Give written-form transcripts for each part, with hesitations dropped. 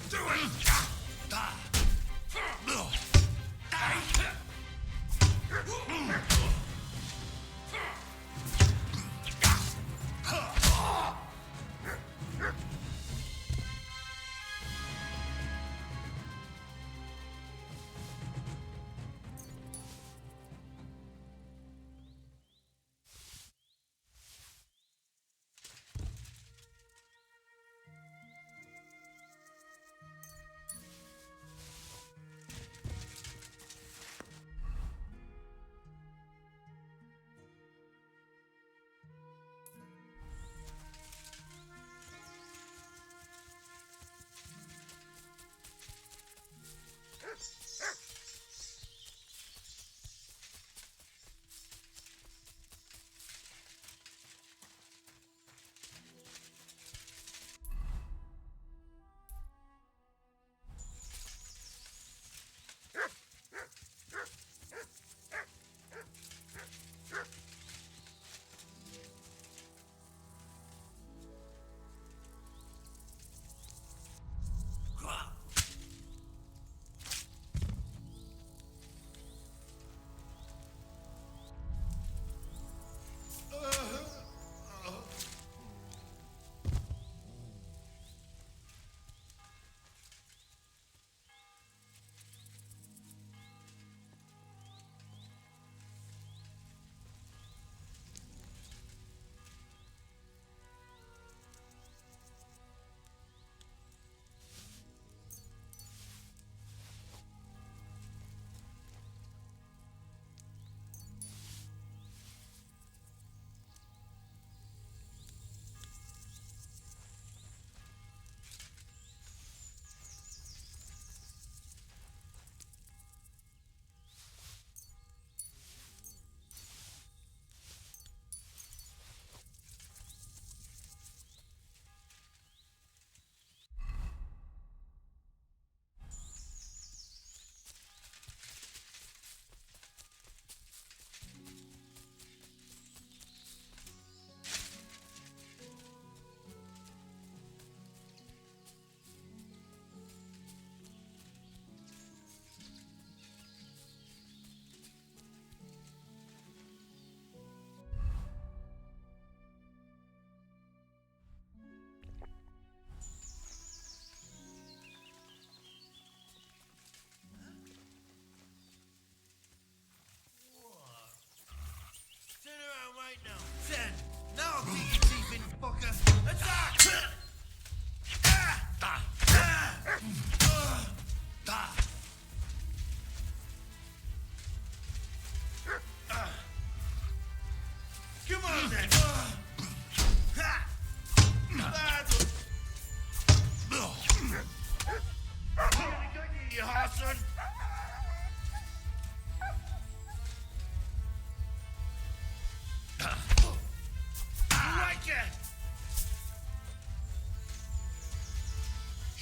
Do it!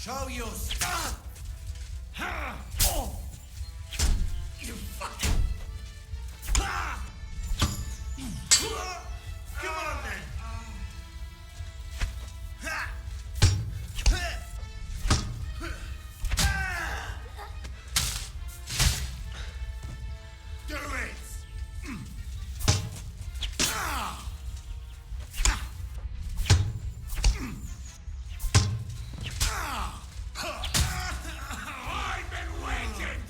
Show your stuff! Oh! You fucking... Come on then! Do it! I've been waiting!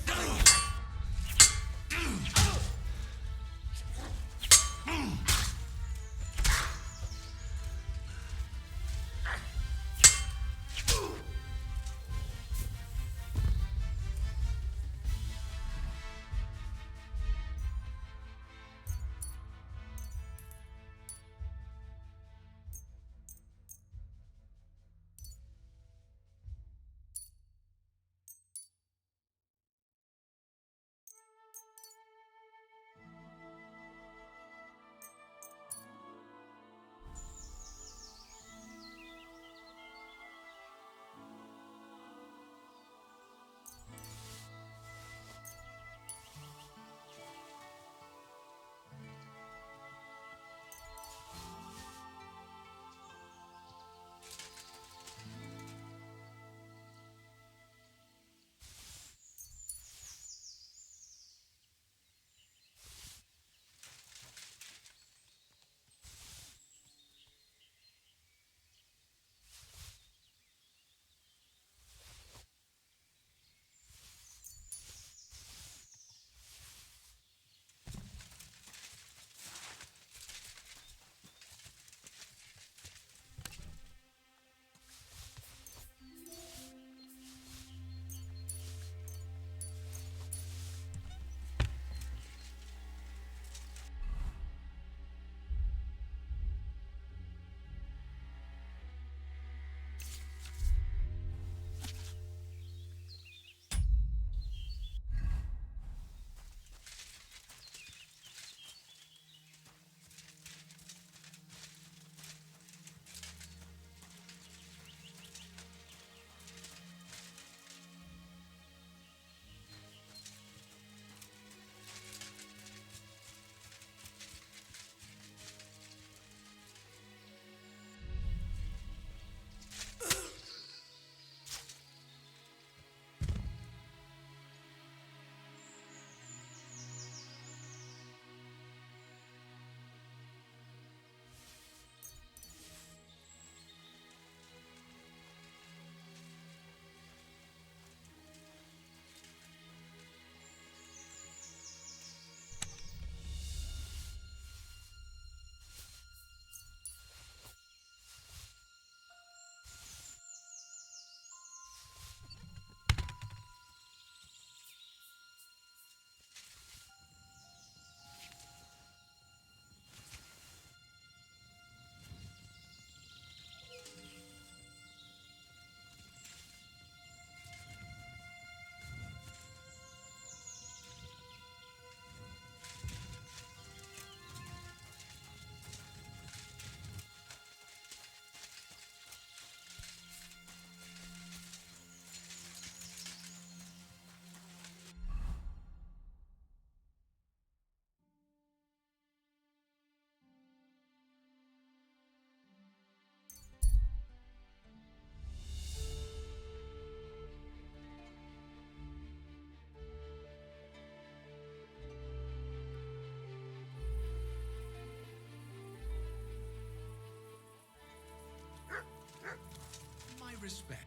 respect.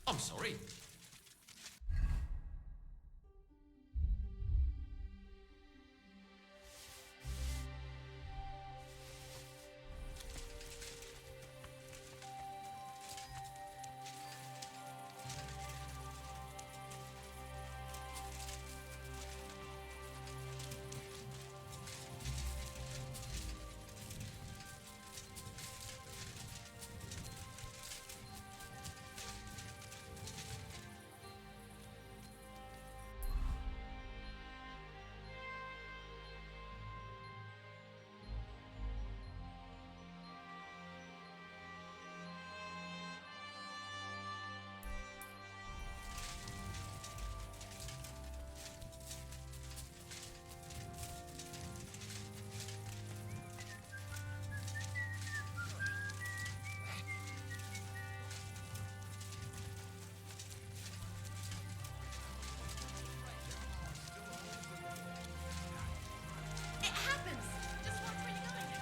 I'm sorry. It happens. Just watch where you're going.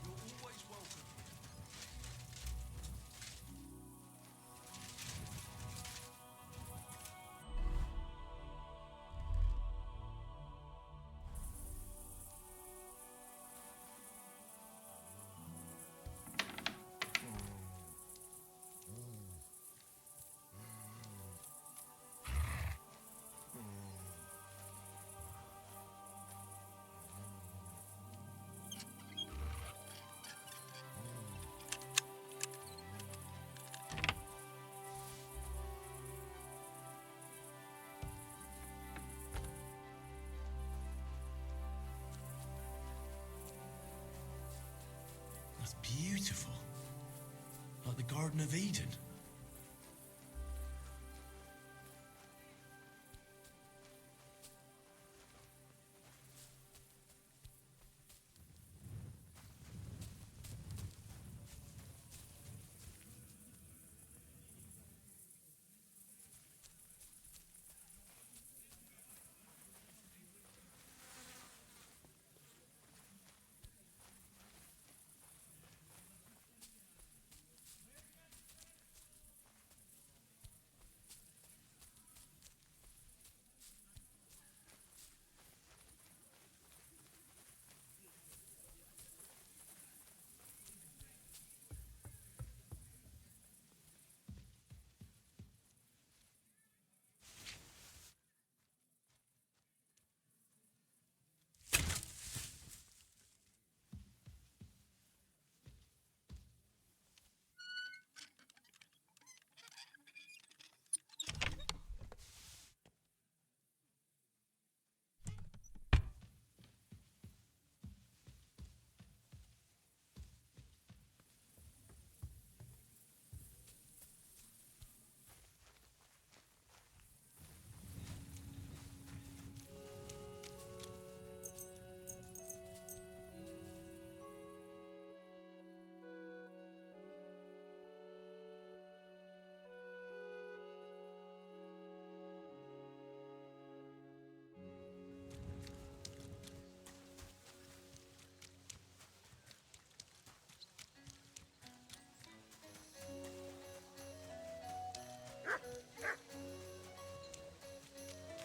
You're always welcome. That's beautiful. Like the Garden of Eden.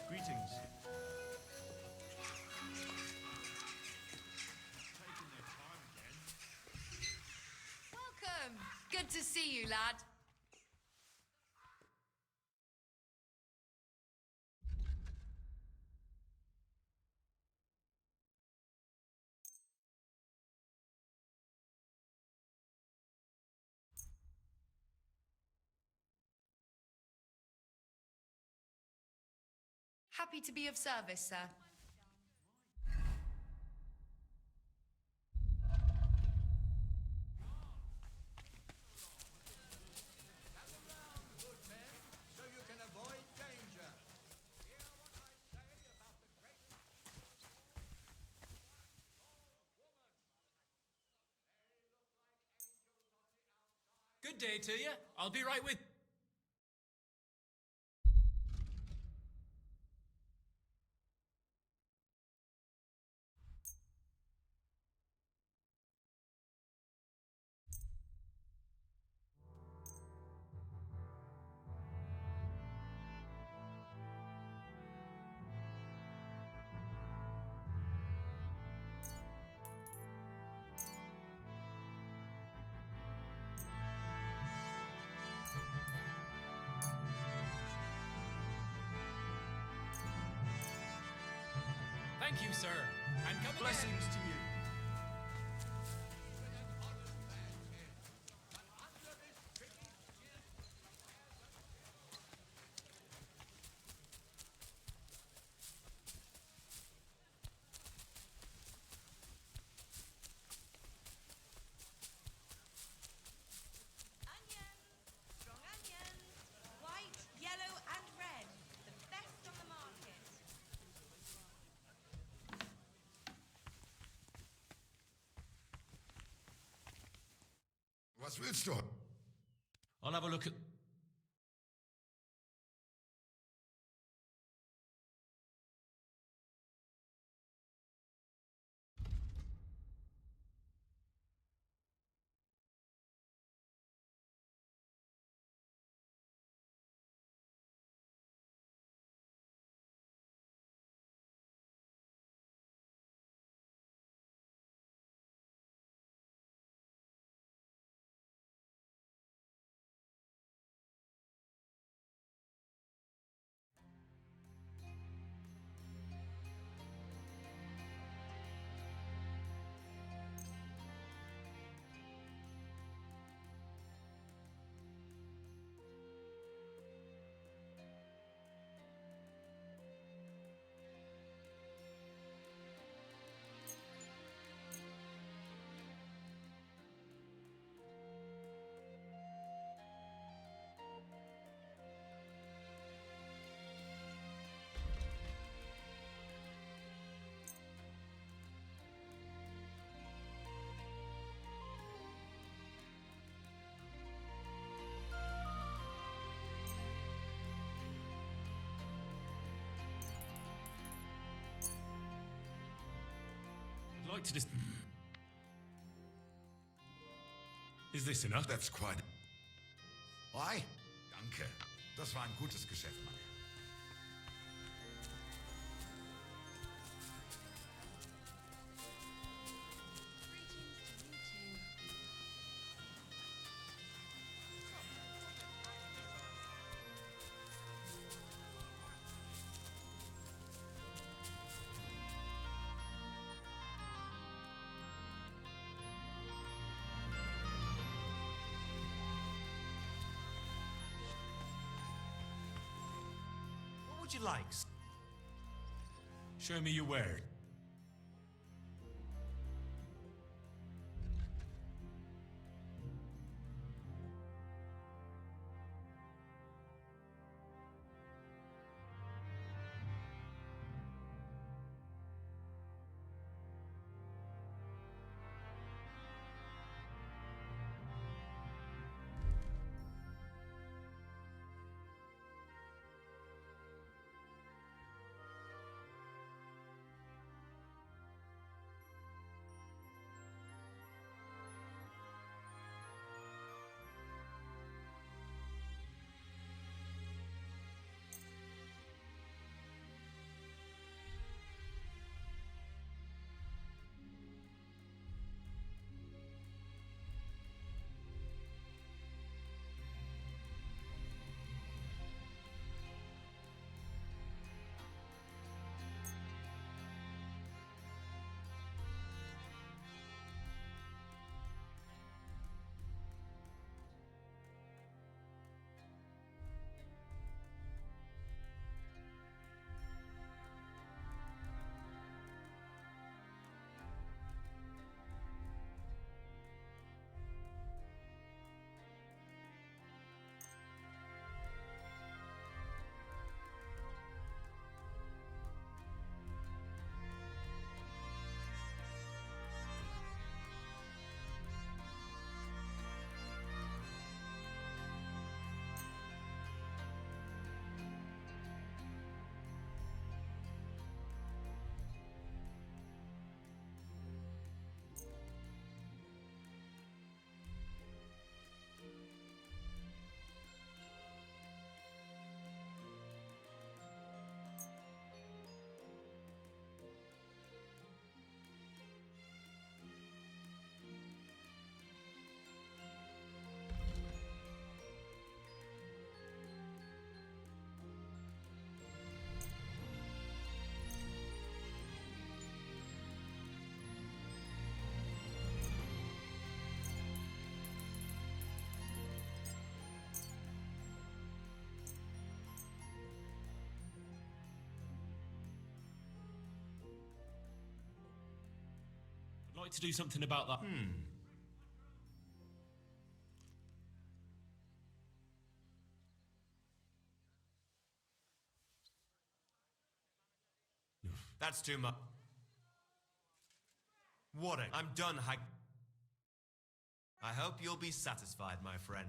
Greetings. Welcome. Good to see you, lad. Happy to be of service, sir. So you can avoid danger. Good day to you. I'll be right with... Thank you, sir. And come Blessings to you. Onions, strong onions, white, yellow, and red. The best on the market. Was willst du? I'll have a look at... I'd like to just... Is this enough? That's quite... Why? Danke. Das war ein gutes Geschäft, Mann. Greetings to you too. What would you like? Show me your word. like to do something about that. That's too much. What I'm done, I hope you'll be satisfied, my friend.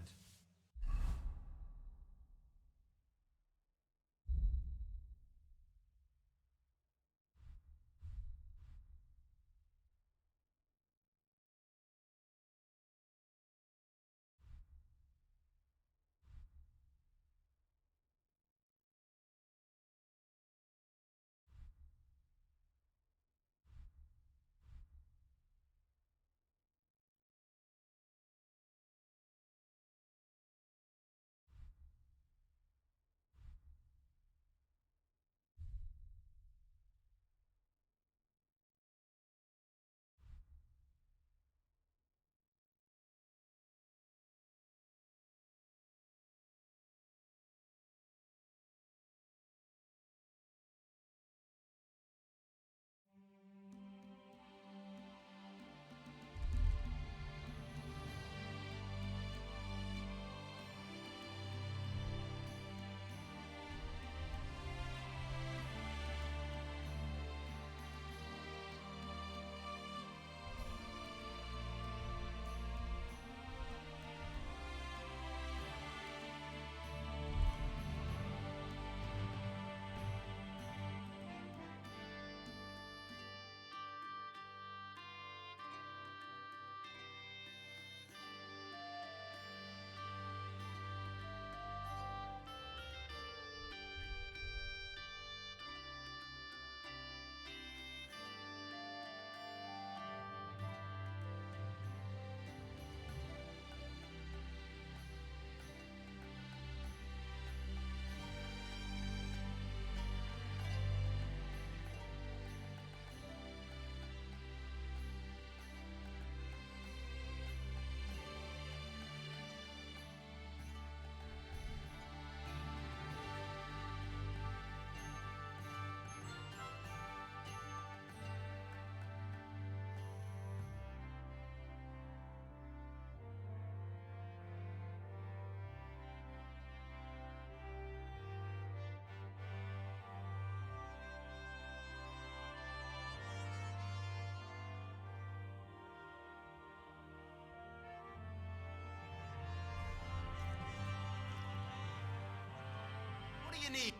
What do you need?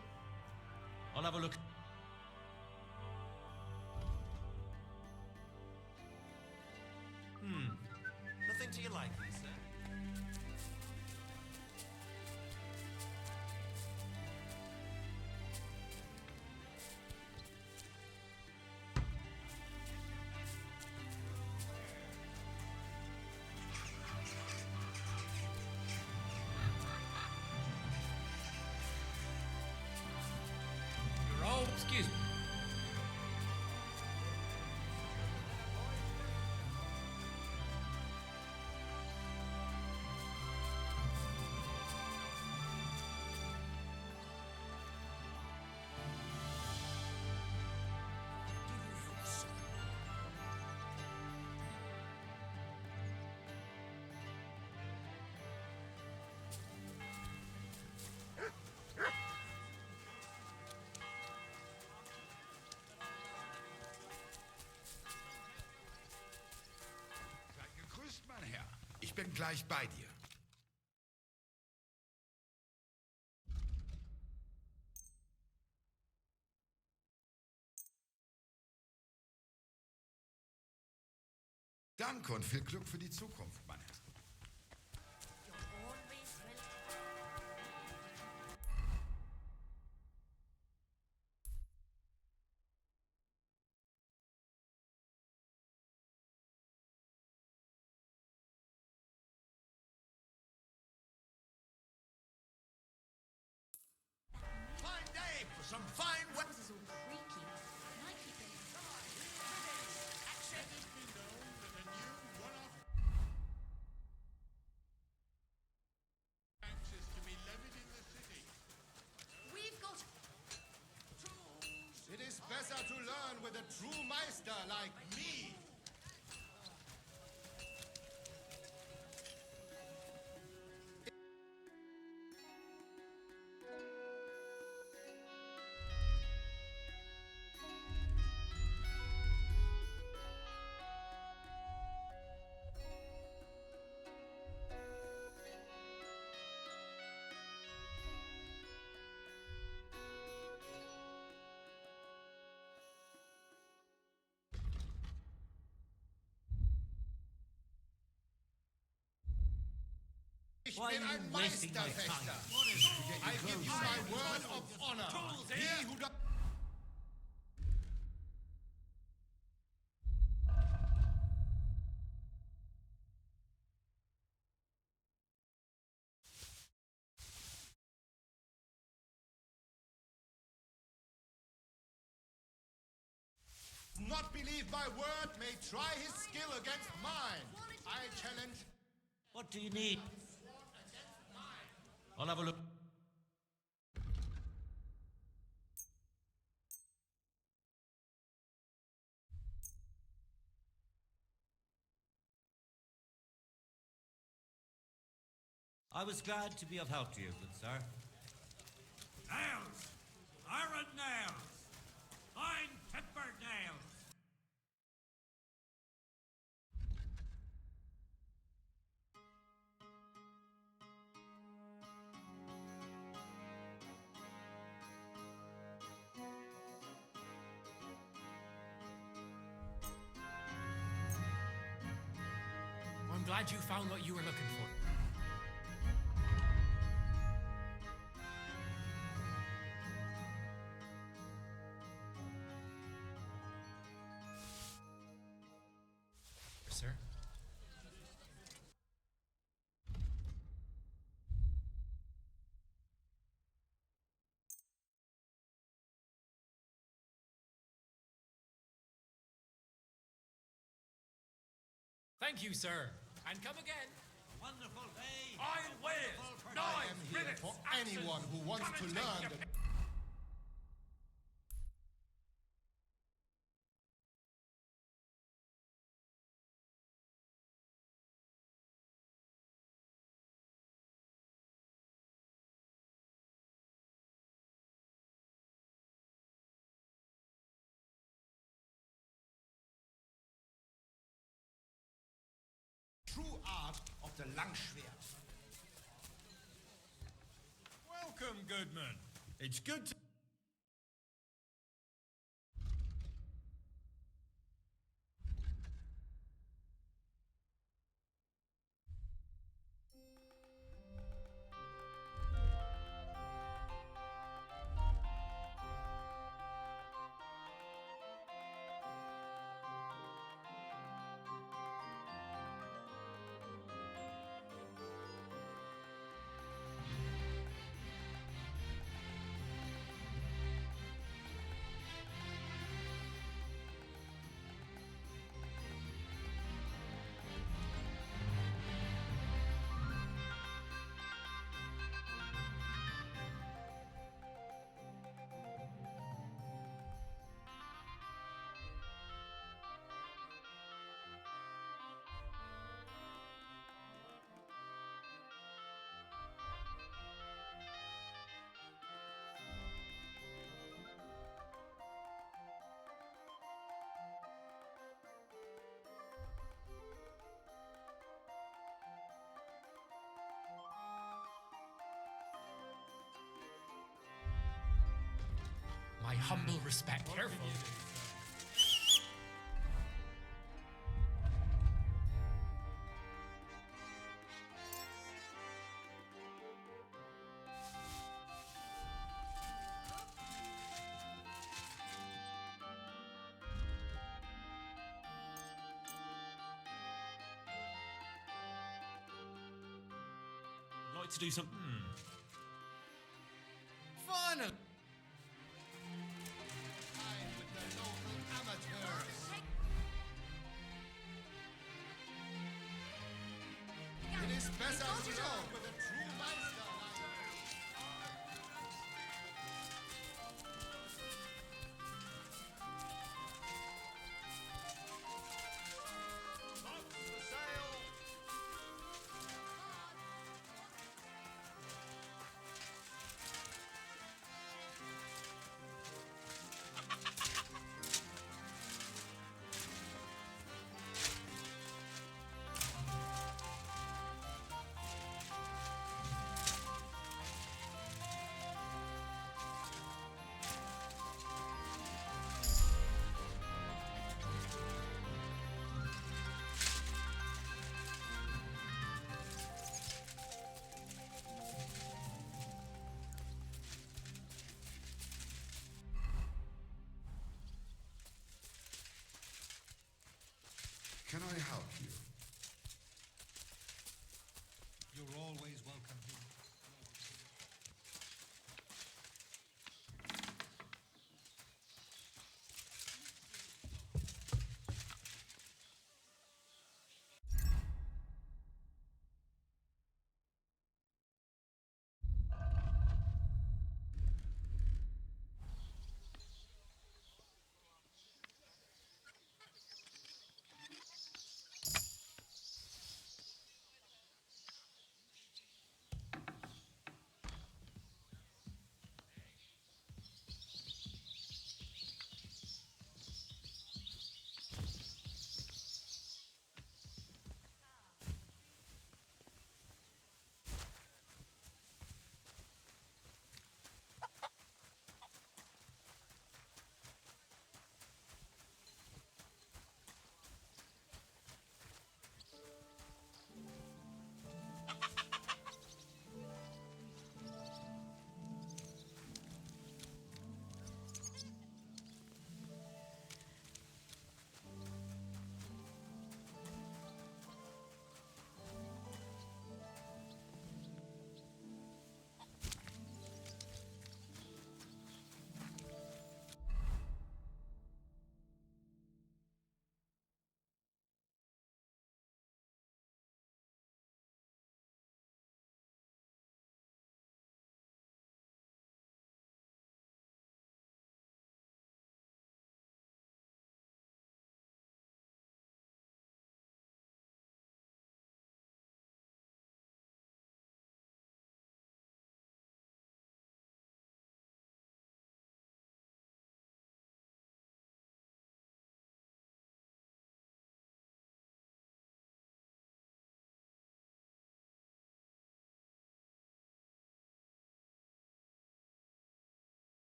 I'll have a look. Nothing to your liking, sir. You're all. Excuse me. Sei gegrüßt, mein Herr. Ich bin gleich bei dir. Danke und viel Glück für die Zukunft, mein Herr. You're always welcome. Fine day for some fine weather. This is all creaky. Can I keep it? Taxes to be levied in the city. We've got It is better to learn with a true meister like me. Ich Why bin are ein you wasting my Meisterfechter. time? I give you my word of honor. He who does... Not believe my word may try his skill against mine. I challenge... What do you need? I'll have a look. I was glad to be of help to you, good sir. Nails! Iron nails! Fine tempered nails! I'm glad you found what you were looking for. Sir? Thank you, sir. And come again. A wonderful day. I'll wait! I am here for anyone who wants to learn the... true art of the Langschwert. Welcome, Goodman. It's good to... My humble respect. Careful. Like to do some... Finally. Time with the local amateurs. It is better to learn with a true Meister. Can I help you? You're always welcome here.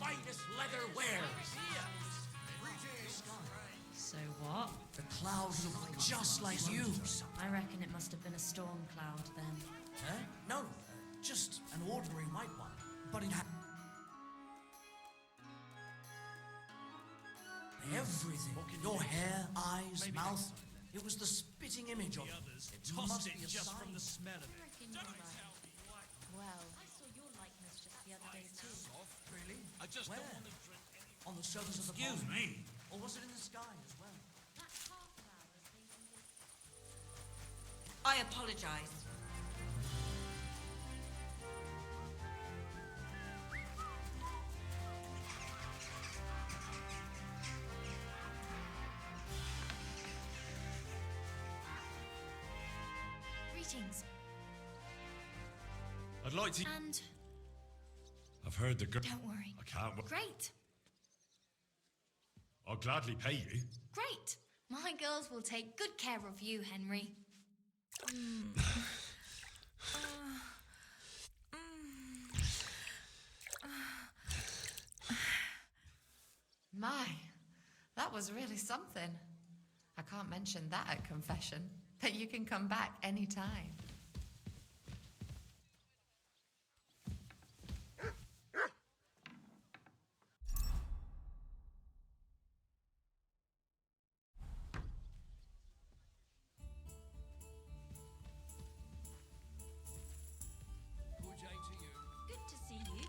Finest leather wares. So what? The clouds look just like you. I reckon it must have been a storm cloud then. Huh? No, just an ordinary white one. But it had everything. Your hair, eyes, mouth. It was the spitting image of it. It must be a sign. smell of it. Well, I saw your likeness just the other day too. Really? I just Where? don't want to drink any. On the surface of the Excuse pond? me. Or was it in the sky as well? I apologize. Greetings. I'd like to. And I've heard the girl. don't worry. I can't. Great. I'll gladly pay you. Great. My girls will take good care of you, Henry. My, that was really something. I can't mention that at confession, but you can come back anytime. Good to see you.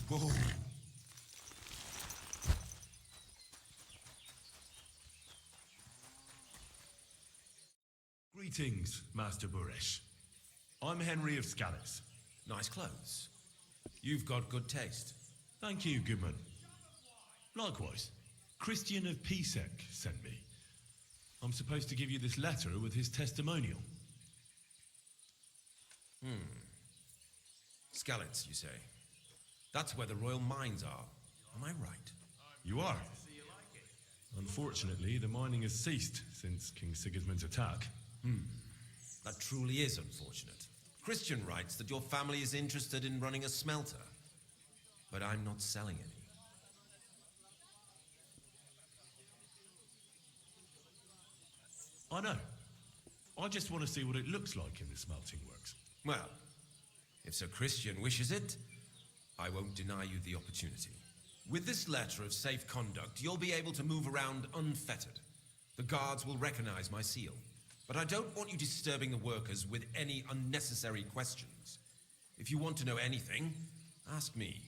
Whoa. Greetings, Master Buresh. I'm Henry of Scallis. Nice clothes. You've got good taste. Thank you, Goodman. Likewise, Christian of Pisek sent me. I'm supposed to give you this letter with his testimonial. Skalitz, you say? That's where the royal mines are. Am I right? You are. Unfortunately, the mining has ceased since King Sigismund's attack. That truly is unfortunate. Christian writes that your family is interested in running a smelter, but I'm not selling any. I know. I just want to see what it looks like in the smelting works. Well, if Sir Christian wishes it, I won't deny you the opportunity. With this letter of safe conduct, you'll be able to move around unfettered. The guards will recognize my seal. But I don't want you disturbing the workers with any unnecessary questions. If you want to know anything, ask me.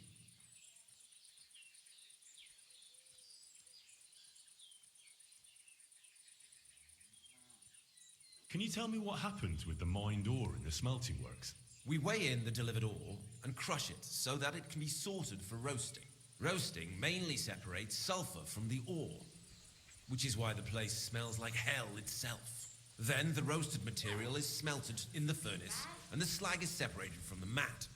Can you tell me what happens with the mined ore in the smelting works? We weigh in the delivered ore and crush it so that it can be sorted for roasting. Roasting mainly separates sulfur from the ore, which is why the place smells like hell itself. Then the roasted material is smelted in the furnace and the slag is separated from the matte.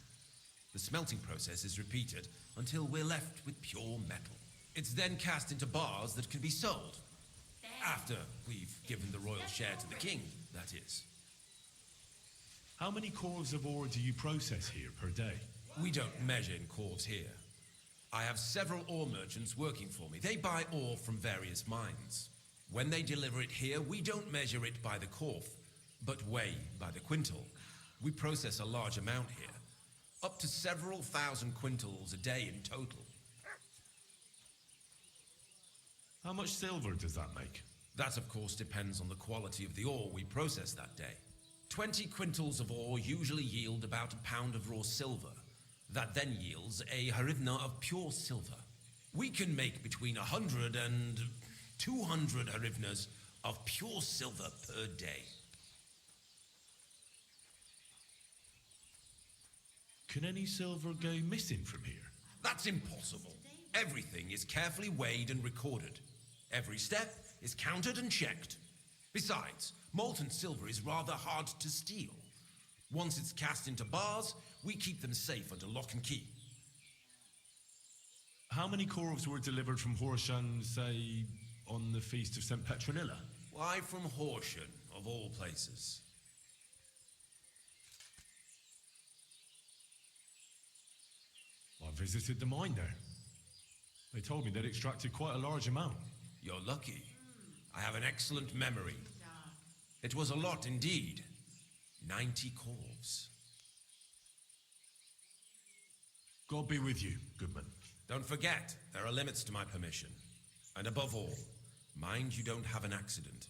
The smelting process is repeated until we're left with pure metal. It's then cast into bars that can be sold. After we've given the royal share to the king, that is. How many cores of ore do you process here per day? We don't measure in cores here. I have several ore merchants working for me. They buy ore from various mines. When they deliver it here, we don't measure it by the corf, but weigh by the quintal. We process a large amount here, up to several thousand quintals a day in total. How much silver does that make? That, of course, depends on the quality of the ore we process that day. 20 quintals of ore usually yield about a pound of raw silver. That then yields a hryvnia of pure silver. We can make between 100 and 200 hryvnias of pure silver per day. Can any silver go missing from here? That's impossible. Everything is carefully weighed and recorded. Every step is counted and checked. Besides, molten silver is rather hard to steal. Once it's cast into bars, we keep them safe under lock and key. How many corves were delivered from Horshan, say, on the Feast of St. Petronilla? Why from Horsham, of all places? I visited the mine there. They told me they'd extracted quite a large amount. You're lucky. I have an excellent memory. It was a lot indeed. 90 corves. God be with you, Goodman. Don't forget, there are limits to my permission. And above all, mind you don't have an accident.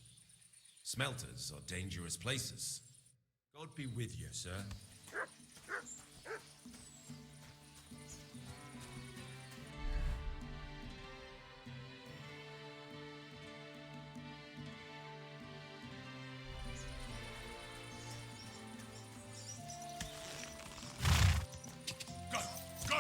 Smelters are dangerous places. God be with you, sir. Go! Go!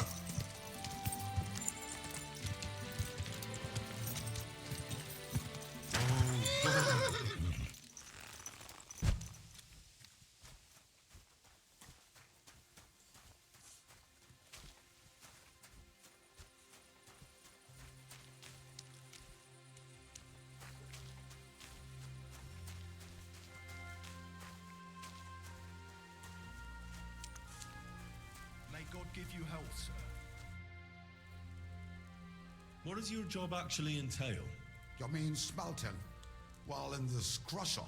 May God give you health, sir. What does your job actually entail? You mean smelting? Well, in this crusher,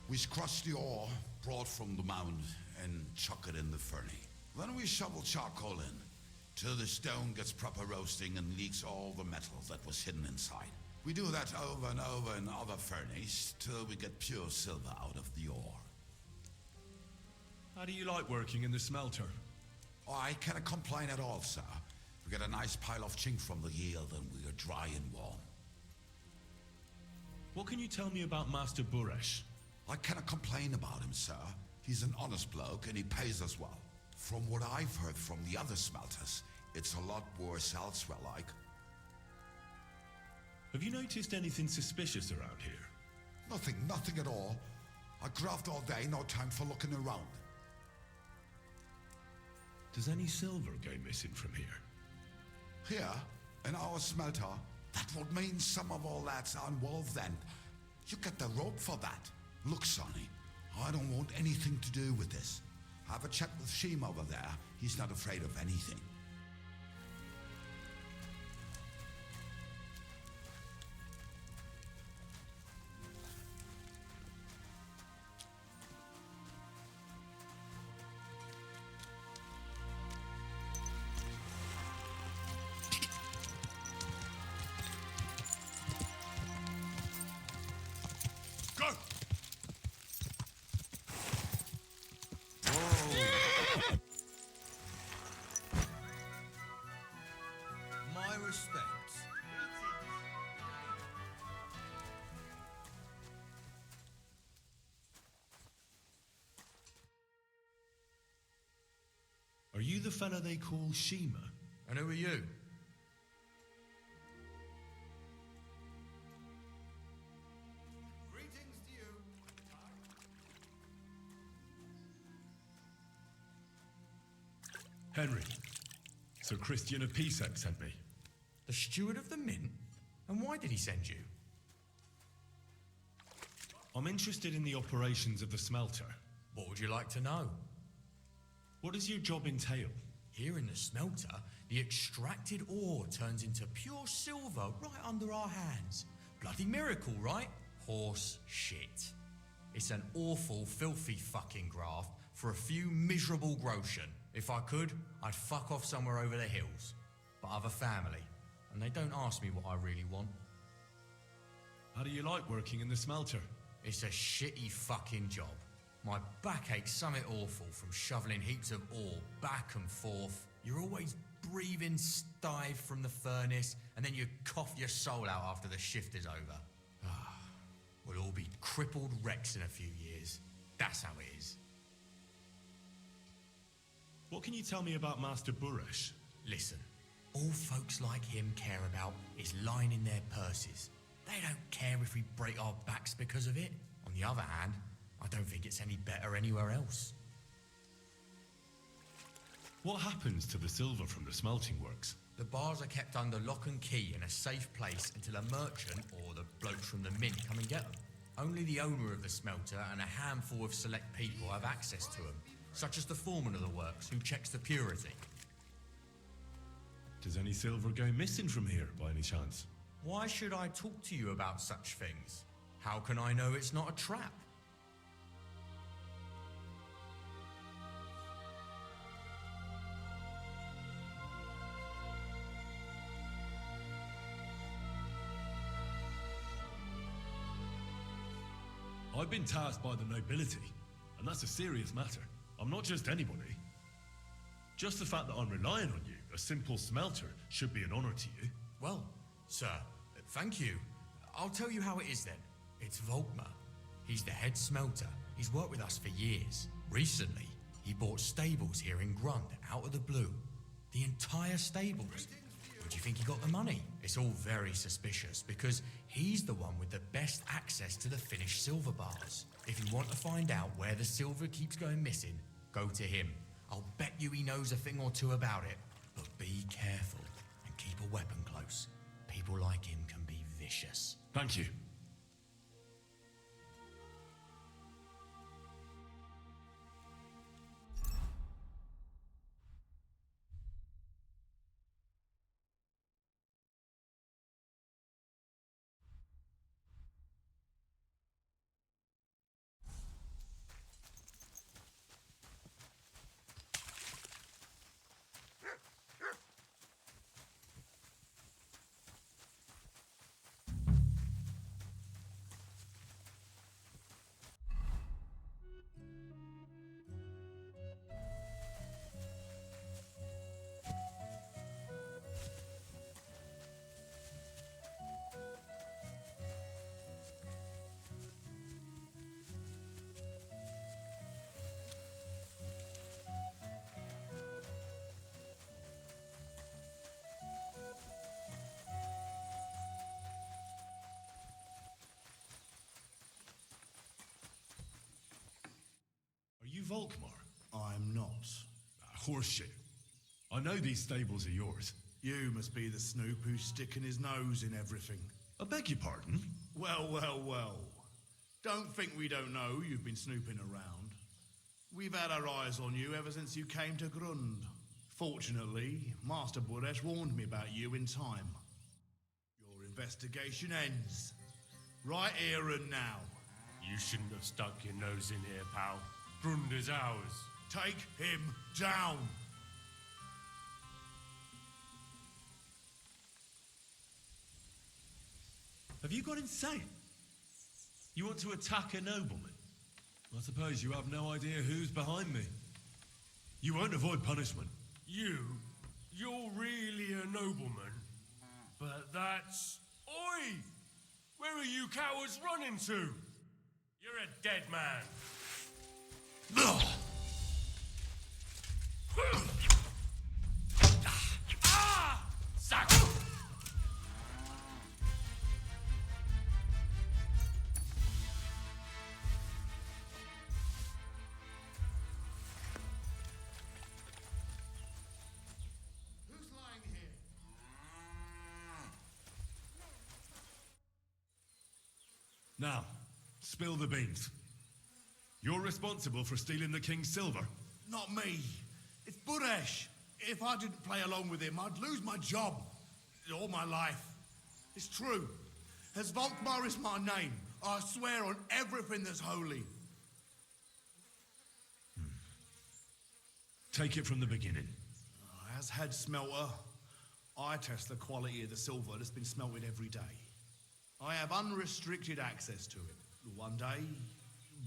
we crush the ore brought from the mound and chuck it in the furnace. Then we shovel charcoal in till the stone gets proper roasting and leaks all the metal that was hidden inside. We do that over and over in other furnaces till we get pure silver out of the ore. How do you like working in the smelter? Oh, I cannot complain at all, sir. We get a nice pile of chink from the yield and we are dry and warm. What can you tell me about Master Buresh? I cannot complain about him, sir. He's an honest bloke and he pays us well. From what I've heard from the other smelters, it's a lot worse elsewhere, like. Have you noticed anything suspicious around here? Nothing at all. I graft all day, no time for looking around. Does any silver go missing from here? Here, in our smelter, that would mean some of all that's involved then. You get the rope for that. Look, Sonny, I don't want anything to do with this. Have a chat with Sheem over there. He's not afraid of anything. My respects. Are you the fella they call Shima? And who are you? Greetings to you. Henry. Sir Christian of Pisek sent me. The steward of the mint? And why did he send you? I'm interested in the operations of the smelter. What would you like to know? What does your job entail? Here in the smelter, the extracted ore turns into pure silver right under our hands. Bloody miracle, right? Horse shit. It's an awful, filthy fucking graft for a few miserable groschen. If I could, I'd fuck off somewhere over the hills. But I've a family, and they don't ask me what I really want. How do you like working in the smelter? It's a shitty fucking job. My back aches something awful from shoveling heaps of ore back and forth. You're always breathing stive from the furnace, and then you cough your soul out after the shift is over. We'll all be crippled wrecks in a few years. That's how it is. What can you tell me about Master Buresh? Listen, all folks like him care about is lining their purses. They don't care if we break our backs because of it. On the other hand, I don't think it's any better anywhere else. What happens to the silver from the smelting works? The bars are kept under lock and key in a safe place until a merchant or the blokes from the mint come and get them. Only the owner of the smelter and a handful of select people have access to them, such as the foreman of the works who checks the purity. Does any silver go missing from here by any chance? Why should I talk to you about such things? How can I know it's not a trap? I've been tasked by the nobility, and that's a serious matter. I'm not just anybody. Just the fact that I'm relying on you, a simple smelter, should be an honor to you. Well, sir, thank you. I'll tell you how it is then. It's Volkmar. He's the head smelter. He's worked with us for years. Recently, he bought stables here in Grund out of the blue. The entire stables. Where do you think he got the money? It's all very suspicious because he's the one with the best access to the finished silver bars. If you want to find out where the silver keeps going missing, go to him. I'll bet you he knows a thing or two about it. But be careful and keep a weapon close. People like him can be vicious. Thank you. Volkmar? I'm not. Horseshit. I know these stables are yours. You must be the snoop who's sticking his nose in everything. I beg your pardon? Well, well, well. Don't think we don't know you've been snooping around. We've had our eyes on you ever since you came to Grund. Fortunately, Master Buresh warned me about you in time. Your investigation ends. Right here and now. You shouldn't have stuck your nose in here, pal. Grund is ours. Take him down. Have you gone insane? You want to attack a nobleman? I suppose you have no idea who's behind me. You won't avoid punishment. You're really a nobleman. But that's... Oi! Where are you cowards running to? You're a dead man. Ah! Sack! Now, spill the beans. You're responsible for stealing the king's silver. Not me. It's Buresh. If I didn't play along with him, I'd lose my job. All my life. It's true. As Volkmar is my name, I swear on everything that's holy. Take it from the beginning. As head smelter, I test the quality of the silver that's been smelted every day. I have unrestricted access to it. One day,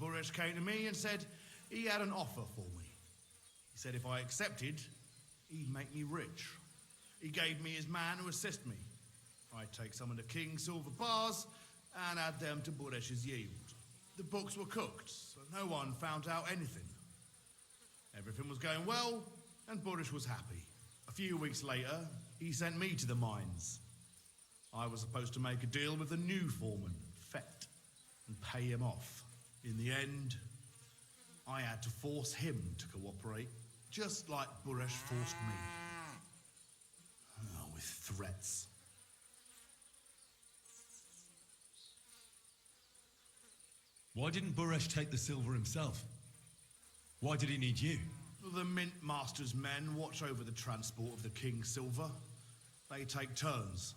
Buresh came to me and said he had an offer for me. He said if I accepted, he'd make me rich. He gave me his man to assist me. I'd take some of the king's silver bars and add them to Buresh's yield. The books were cooked, so no one found out anything. Everything was going well, and Buresh was happy. A few weeks later, he sent me to the mines. I was supposed to make a deal with the new foreman, Fett, and pay him off. In the end, I had to force him to cooperate, just like Buresh forced me. Oh, with threats. Why didn't Buresh take the silver himself? Why did he need you? The Mint Master's men watch over the transport of the king's silver. They take turns.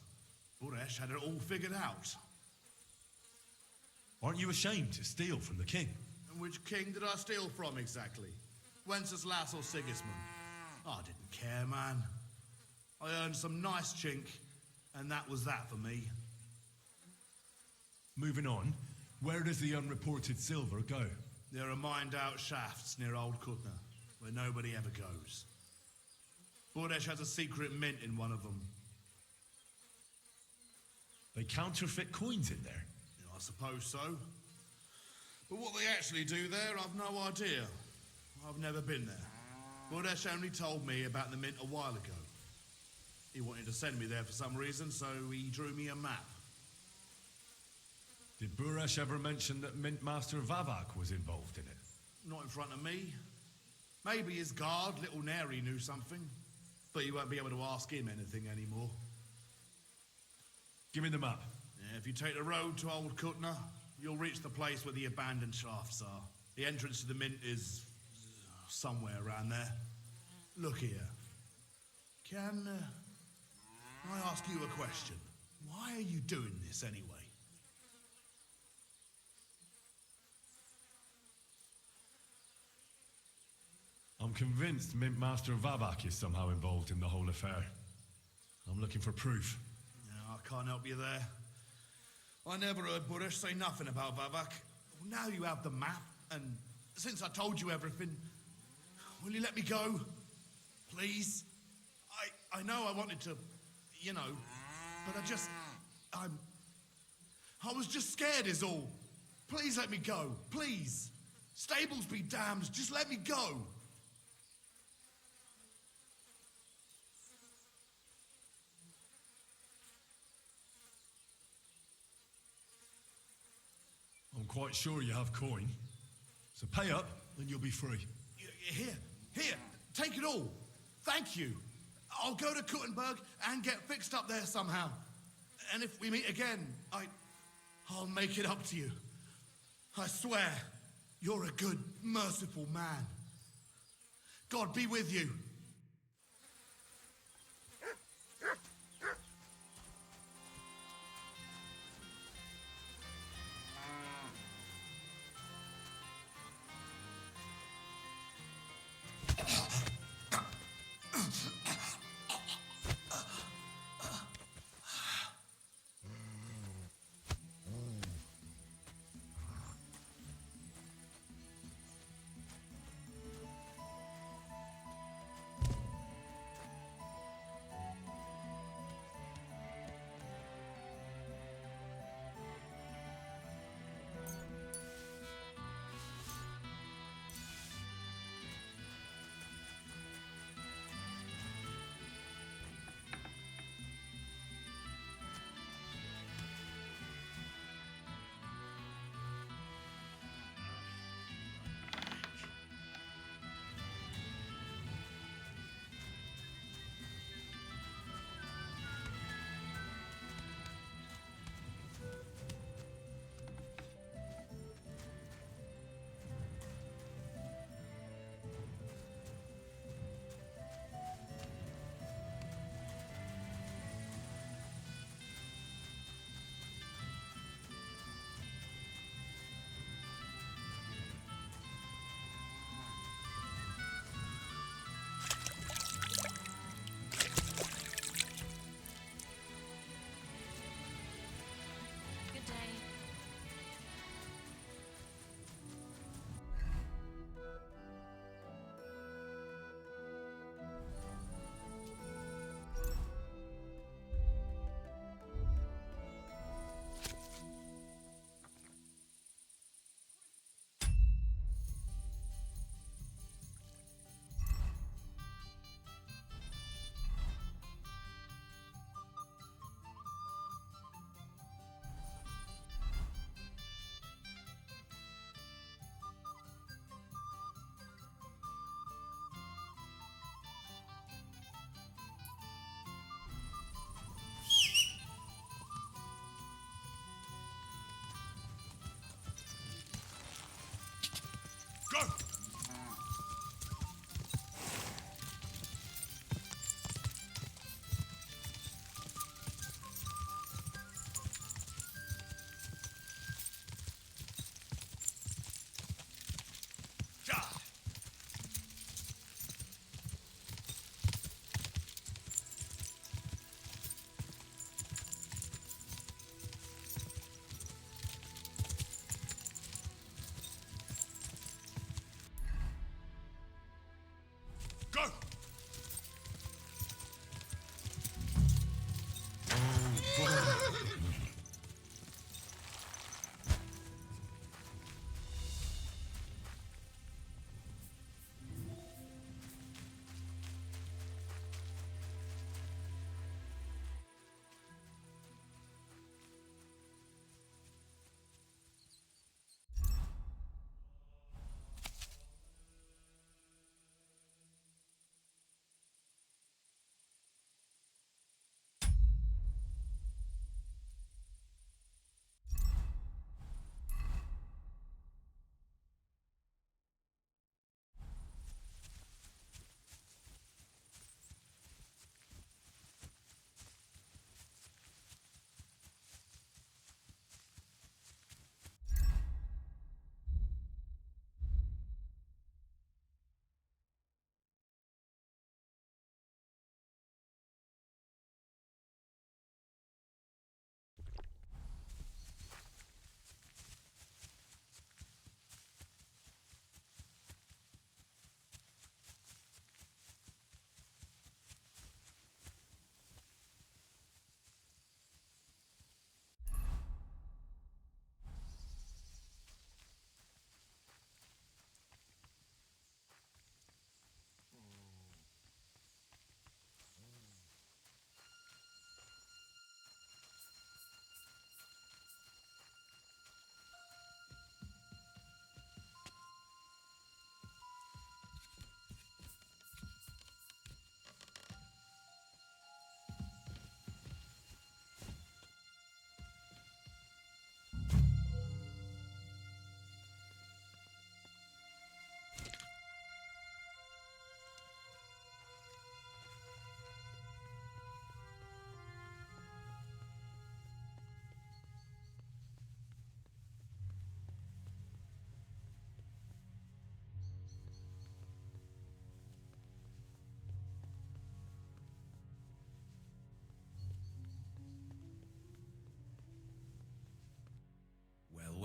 Buresh had it all figured out. Aren't you ashamed to steal from the king? And which king did I steal from exactly? Wenceslas or Sigismund? I didn't care, man. I earned some nice chink, and that was that for me. Moving on, where does the unreported silver go? There are mined-out shafts near Old Kutna, where nobody ever goes. Buresh has a secret mint in one of them. They counterfeit coins in there? Yeah, I suppose so. But what they actually do there, I've no idea. I've never been there. Buresh only told me about the mint a while ago. He wanted to send me there for some reason, so he drew me a map. Did Buresh ever mention that Mint Master Vavak was involved in it? Not in front of me. Maybe his guard, Little Neri, knew something. But you won't be able to ask him anything anymore. Give me the map. Yeah, if you take the road to Old Kutna, you'll reach the place where the abandoned shafts are. The entrance to the mint is somewhere around there. Look here. Can I ask you a question? Why are you doing this anyway? I'm convinced Mint Master Vavak is somehow involved in the whole affair. I'm looking for proof. No, I can't help you there. I never heard Buresh say nothing about Vavak. Now you have the map, and since I told you everything, will you let me go? Please? I know I wanted to, you know, but I was just scared is all. Please let me go, please. Stables be damned, just let me go. I'm quite sure you have coin. So pay up and you'll be free. Here, take it all. Thank you. I'll go to Kuttenberg and get fixed up there somehow. And if we meet again, I'll make it up to you. I swear, you're a good, merciful man. God be with you.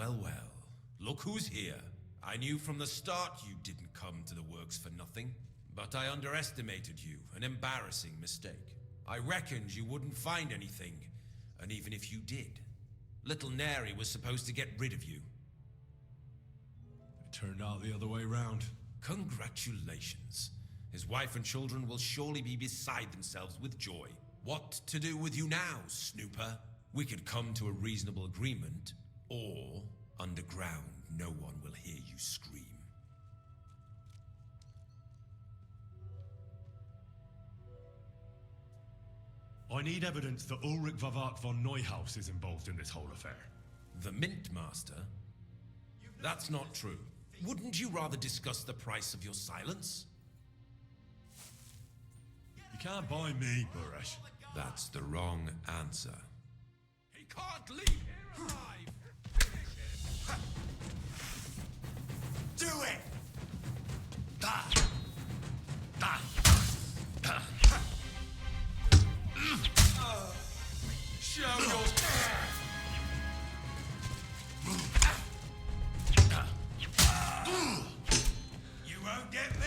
well, well. Look who's here. I knew from the start you didn't come to the works for nothing. But I underestimated you, an embarrassing mistake. I reckoned you wouldn't find anything, and even if you did, little Neri was supposed to get rid of you. It turned out the other way round. Congratulations. His wife and children will surely be beside themselves with joy. What to do with you now, Snooper? We could come to a reasonable agreement, or underground, no one will hear you scream. I need evidence that Ulrich Vavart von Neuhaus is involved in this whole affair. The Mint Master? That's not true. Wouldn't you rather discuss the price of your silence? You can't buy me, Buresh. That's the wrong answer. He can't leave here alive! Do it! Da! Da! Da! Show your... You won't get me!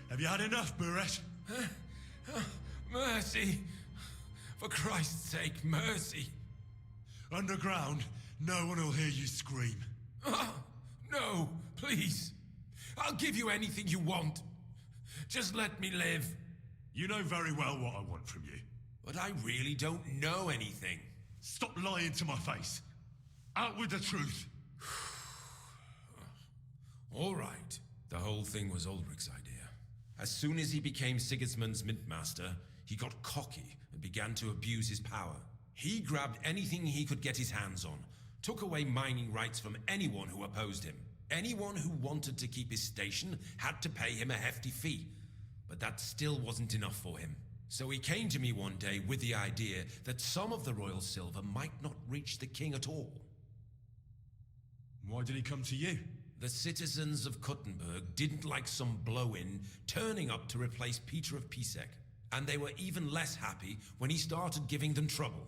Have you had enough, Buresh? Mercy! For Christ's sake, mercy! Underground, no one will hear you scream. No, please. I'll give you anything you want. Just let me live. You know very well what I want from you. But I really don't know anything. Stop lying to my face. Out with the truth. All right. The whole thing was Ulrich's idea. As soon as he became Sigismund's Mint Master, he got cocky and began to abuse his power. He grabbed anything he could get his hands on, took away mining rights from anyone who opposed him. Anyone who wanted to keep his station had to pay him a hefty fee. But that still wasn't enough for him. So he came to me one day with the idea that some of the royal silver might not reach the king at all. Why did he come to you? The citizens of Kuttenberg didn't like some blow-in turning up to replace Peter of Pisek, and they were even less happy when he started giving them trouble.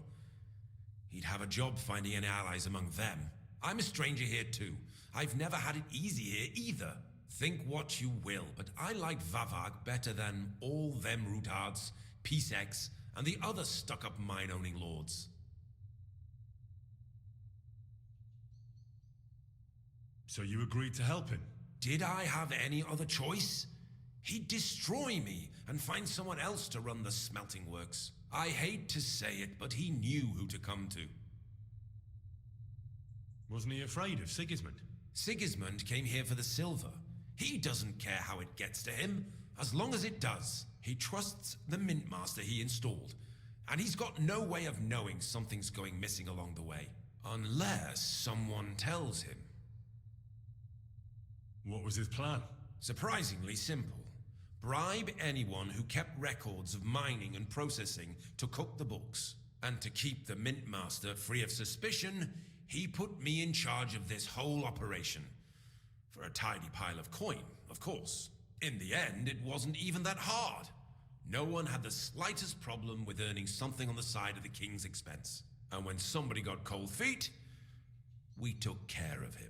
He'd have a job finding any allies among them. I'm a stranger here too. I've never had it easy here either. Think what you will, but I like Vavag better than all them Rutards, Piseks, and the other stuck-up mine-owning lords. So you agreed to help him? Did I have any other choice? He'd destroy me and find someone else to run the smelting works. I hate to say it, but he knew who to come to. Wasn't he afraid of Sigismund? Sigismund came here for the silver. He doesn't care how it gets to him, as long as it does. He trusts the Mint Master he installed, and he's got no way of knowing something's going missing along the way, unless someone tells him. What was his plan? Surprisingly simple. Bribe anyone who kept records of mining and processing to cook the books. And to keep the Mint Master free of suspicion, he put me in charge of this whole operation. For a tidy pile of coin, of course. In the end, it wasn't even that hard. No one had the slightest problem with earning something on the side of the king's expense. And when somebody got cold feet, we took care of him.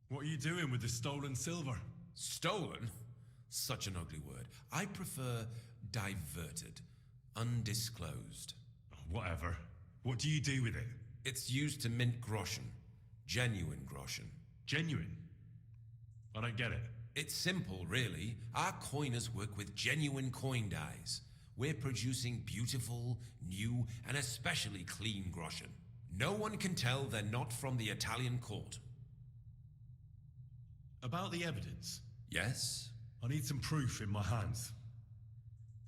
What are you doing with the stolen silver? Stolen? Such an ugly word. I prefer diverted. Undisclosed. Whatever. What do you do with it? It's used to mint groschen. Genuine groschen. Genuine? I don't get it. It's simple, really. Our coiners work with genuine coin dies. We're producing beautiful, new, and especially clean groschen. No one can tell they're not from the Italian court. About the evidence? Yes? I need some proof in my hands.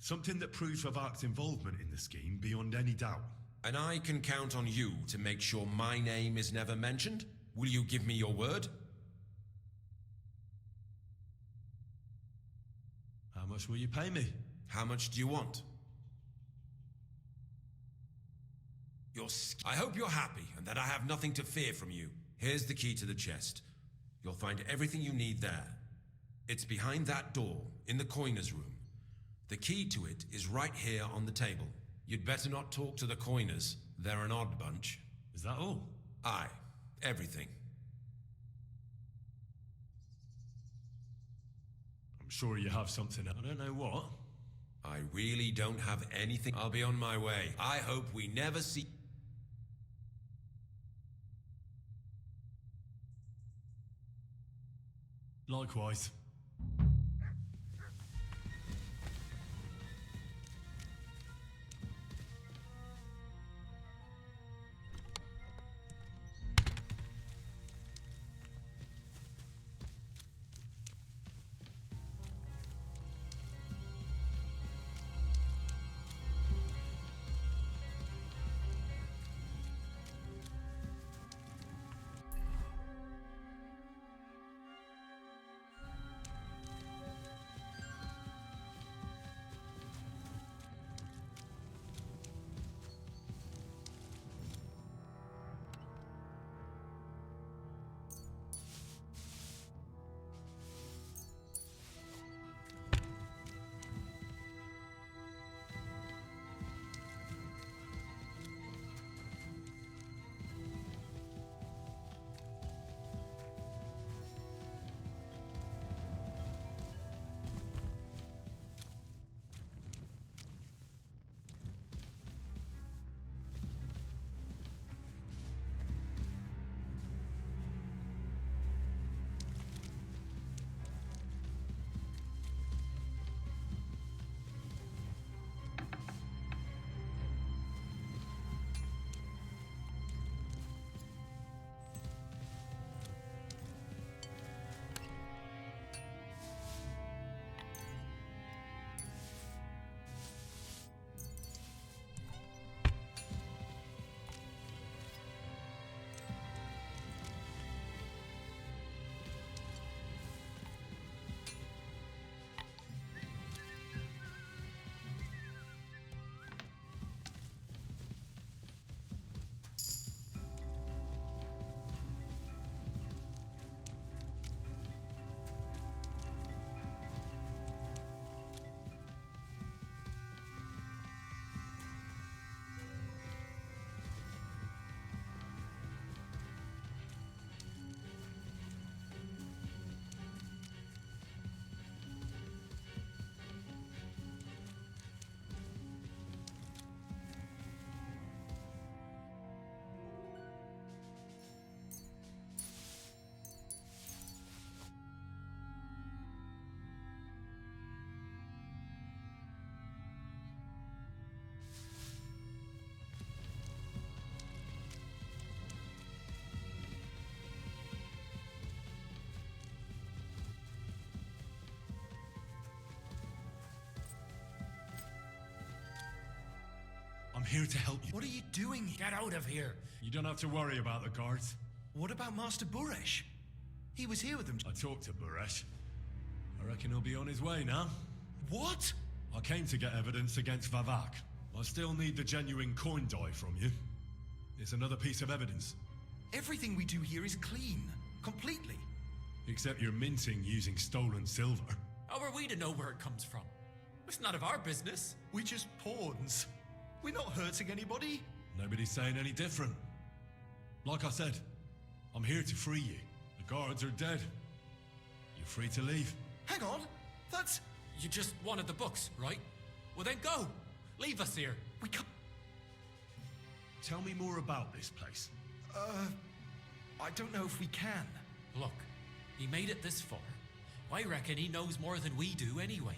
Something that proves Vavak's involvement in the scheme beyond any doubt. And I can count on you to make sure my name is never mentioned? Will you give me your word? How much will you pay me? How much do you want? I hope you're happy and that I have nothing to fear from you. Here's the key to the chest. You'll find everything you need there. It's behind that door, in the coiner's room. The key to it is right here on the table. You'd better not talk to the coiners. They're an odd bunch. Is that all? Aye. Everything. I'm sure you have something. I don't know what. I really don't have anything. I'll be on my way. I hope we never see... Likewise. I'm here to help you. What are you doing? Get out of here. You don't have to worry about the guards. What about Master Buresh? He was here with them. I talked to Buresh. I reckon he'll be on his way now. What? I came to get evidence against Vavak. I still need the genuine coin die from you. It's another piece of evidence. Everything we do here is clean. Completely. Except you're minting using stolen silver. How are we to know where it comes from? It's none of our business. We're just pawns. We're not hurting anybody. Nobody's saying any different. Like I said, I'm here to free you. The guards are dead. You're free to leave. Hang on. That's... You just wanted the books, right? Well then go. Leave us here. We can't... Tell me more about this place. I don't know if we can. Look, he made it this far. I reckon he knows more than we do anyway.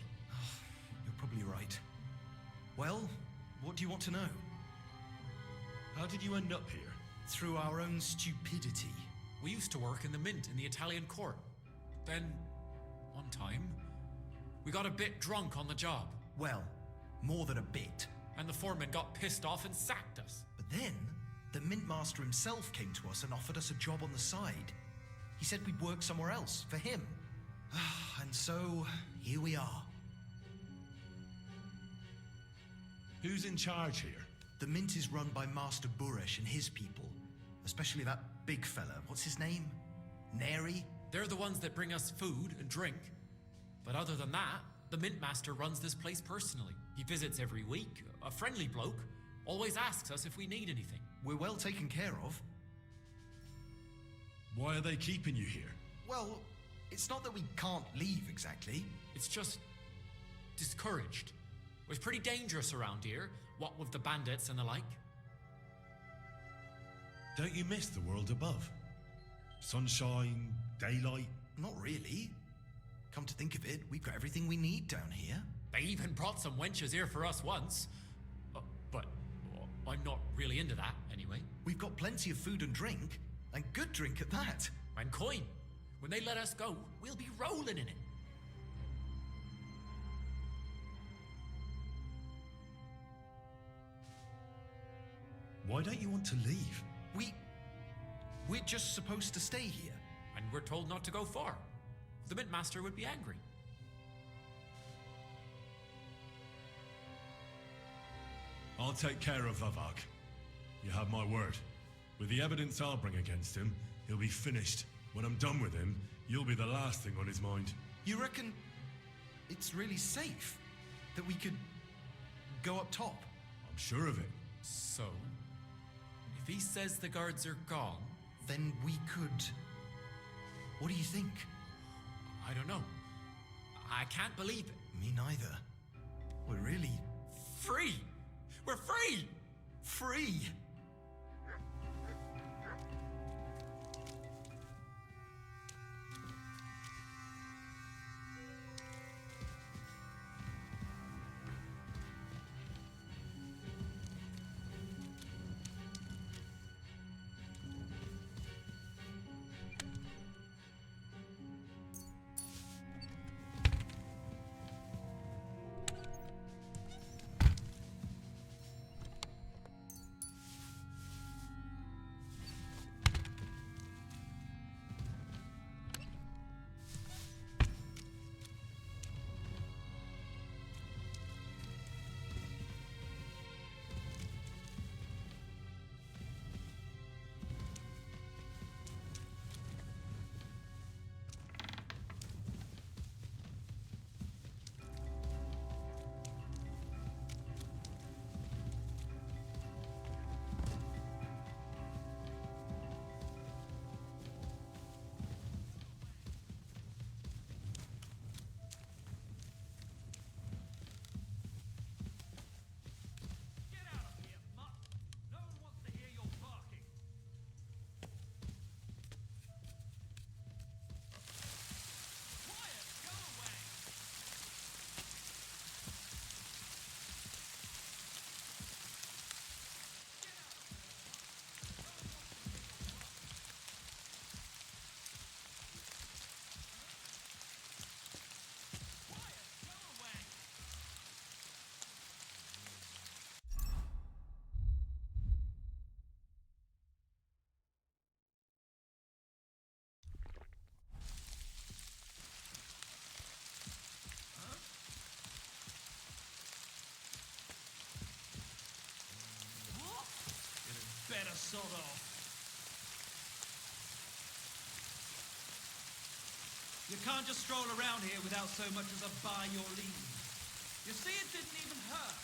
You're probably right. Well, what do you want to know? How did you end up here? Through our own stupidity. We used to work in the mint in the Italian court. Then, one time, we got a bit drunk on the job. Well, more than a bit. And the foreman got pissed off and sacked us. But then, the mint master himself came to us and offered us a job on the side. He said we'd work somewhere else, for him. And so, here we are. Who's in charge here? The mint is run by Master Buresh and his people. Especially that big fella. What's his name? Neri? They're the ones that bring us food and drink. But other than that, the mint master runs this place personally. He visits every week, a friendly bloke, always asks us if we need anything. We're well taken care of. Why are they keeping you here? Well, it's not that we can't leave exactly. It's just discouraged. It was pretty dangerous around here, what with the bandits and the like. Don't you miss the world above? Sunshine, daylight? Not really. Come to think of it, we've got everything we need down here. They even brought some wenches here for us once. But I'm not really into that, anyway. We've got plenty of food and drink, and good drink at that. And coin. When they let us go, we'll be rolling in it. Why don't you want to leave? We're just supposed to stay here. And we're told not to go far. The mint master would be angry. I'll take care of Vavak. You have my word. With the evidence I'll bring against him, he'll be finished. When I'm done with him, you'll be the last thing on his mind. You reckon it's really safe that we could go up top? I'm sure of it. So, if he says the guards are gone, then we could... What do you think? I don't know. I can't believe it. Me neither. We're really... Free! We're free! Free! Better sod off. You can't just stroll around here without so much as a by your leave. You see, it didn't even hurt.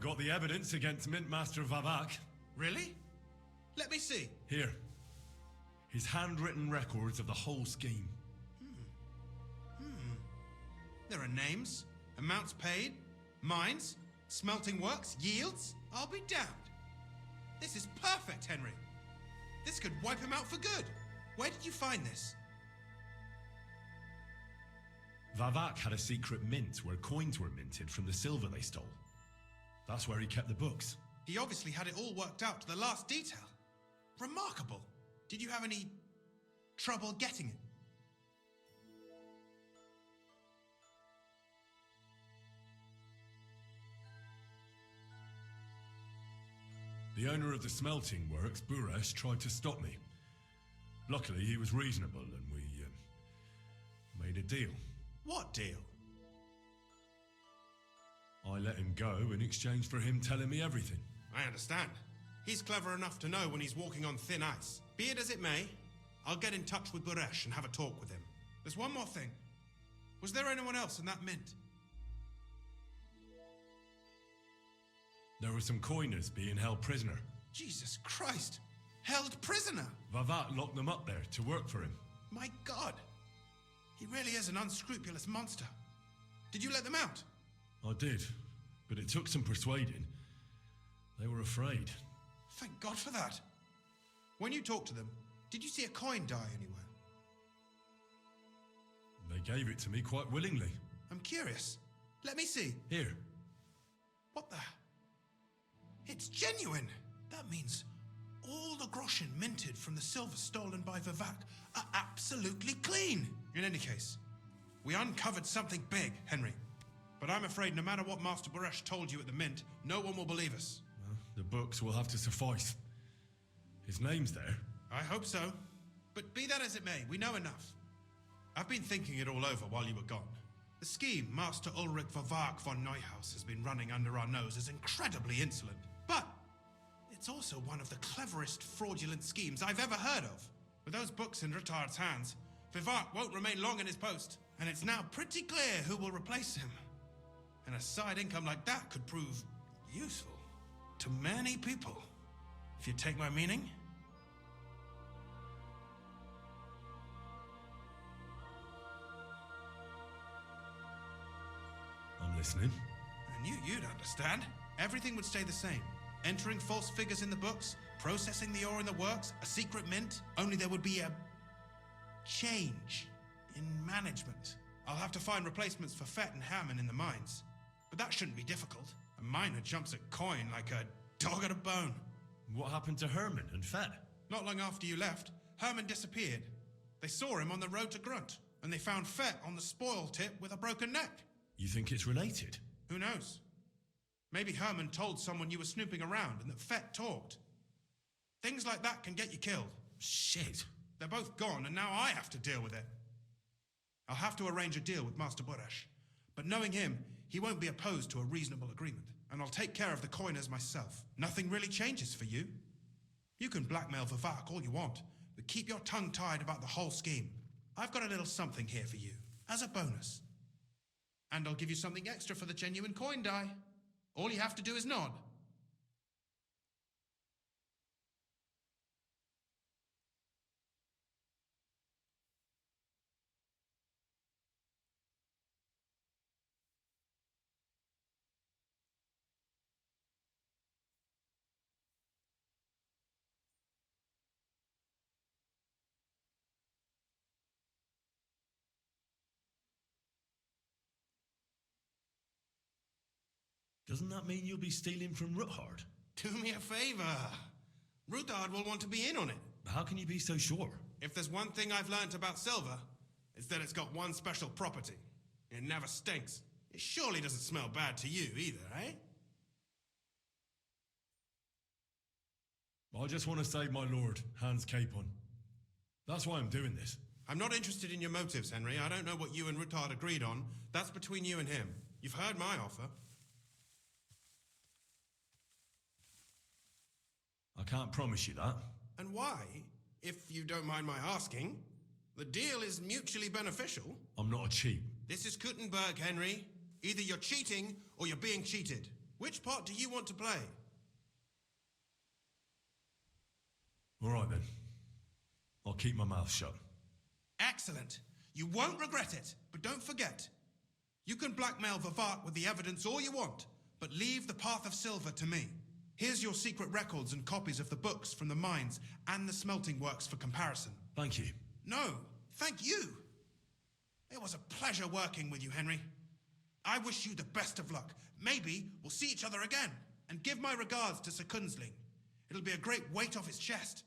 got the evidence against Mintmaster Vavak. Really? Let me see. Here. His handwritten records of the whole scheme. There are names, amounts paid, mines, smelting works, yields. I'll be damned. This is perfect, Henry. This could wipe him out for good. Where did you find this? Vavak had a secret mint where coins were minted from the silver they stole. That's where he kept the books. He obviously had it all worked out to the last detail. Remarkable. Did you have any trouble getting it? The owner of the smelting works, Buresh, tried to stop me. Luckily, he was reasonable and we made a deal. What deal? I let him go in exchange for him telling me everything. I understand. He's clever enough to know when he's walking on thin ice. Be it as it may, I'll get in touch with Buresh and have a talk with him. There's one more thing. Was there anyone else in that mint? There were some coiners being held prisoner. Jesus Christ! Held prisoner! Vavak locked them up there to work for him. My God! He really is an unscrupulous monster. Did you let them out? I did, but it took some persuading. They were afraid. Thank God for that. When you talked to them, did you see a coin die anywhere? They gave it to me quite willingly. I'm curious. Let me see. Here. What the? It's genuine! That means all the groschen minted from the silver stolen by Vavak are absolutely clean! In any case, we uncovered something big, Henry. But I'm afraid no matter what Master Buresh told you at the mint, no one will believe us. Well, the books will have to suffice. His name's there. I hope so. But be that as it may, we know enough. I've been thinking it all over while you were gone. The scheme Master Ulrich Vavak von Neuhaus has been running under our nose is incredibly insolent. But it's also one of the cleverest fraudulent schemes I've ever heard of. With those books in Rittard's hands, Vivart won't remain long in his post, and it's now pretty clear who will replace him. And a side income like that could prove useful to many people, if you take my meaning. I'm listening. I knew you'd understand. Everything would stay the same. Entering false figures in the books, processing the ore in the works, a secret mint, only there would be a change in management. I'll have to find replacements for Fett and Hammond in the mines. But that shouldn't be difficult. A miner jumps at coin like a dog at a bone. What happened to Herman and Fett? Not long after you left, Herman disappeared. They saw him on the road to Grunt, and they found Fett on the spoil tip with a broken neck. You think it's related? Who knows? Maybe Herman told someone you were snooping around and that Fett talked. Things like that can get you killed. Shit. They're both gone, and now I have to deal with it. I'll have to arrange a deal with Master Buresh. But knowing him, he won't be opposed to a reasonable agreement. And I'll take care of the coiners myself. Nothing really changes for you. You can blackmail Vivak all you want, but keep your tongue tied about the whole scheme. I've got a little something here for you, as a bonus. And I'll give you something extra for the genuine coin die. All you have to do is nod. Doesn't that mean you'll be stealing from Ruthard? Do me a favor. Ruthard will want to be in on it. How can you be so sure? If there's one thing I've learnt about silver, it's that it's got one special property. It never stinks. It surely doesn't smell bad to you either, eh? I just want to save my lord, Hans Capon. That's why I'm doing this. I'm not interested in your motives, Henry. I don't know what you and Ruthard agreed on. That's between you and him. You've heard my offer. I can't promise you that. And why, if you don't mind my asking? The deal is mutually beneficial. I'm not a cheat. This is Kuttenberg, Henry. Either you're cheating or you're being cheated. Which part do you want to play? All right then. I'll keep my mouth shut. Excellent. You won't regret it, but don't forget. You can blackmail Vivat with the evidence all you want, but leave the Path of Silver to me. Here's your secret records and copies of the books from the mines and the smelting works for comparison. Thank you. No, thank you. It was a pleasure working with you, Henry. I wish you the best of luck. Maybe we'll see each other again. And give my regards to Sir Kunzling. It'll be a great weight off his chest.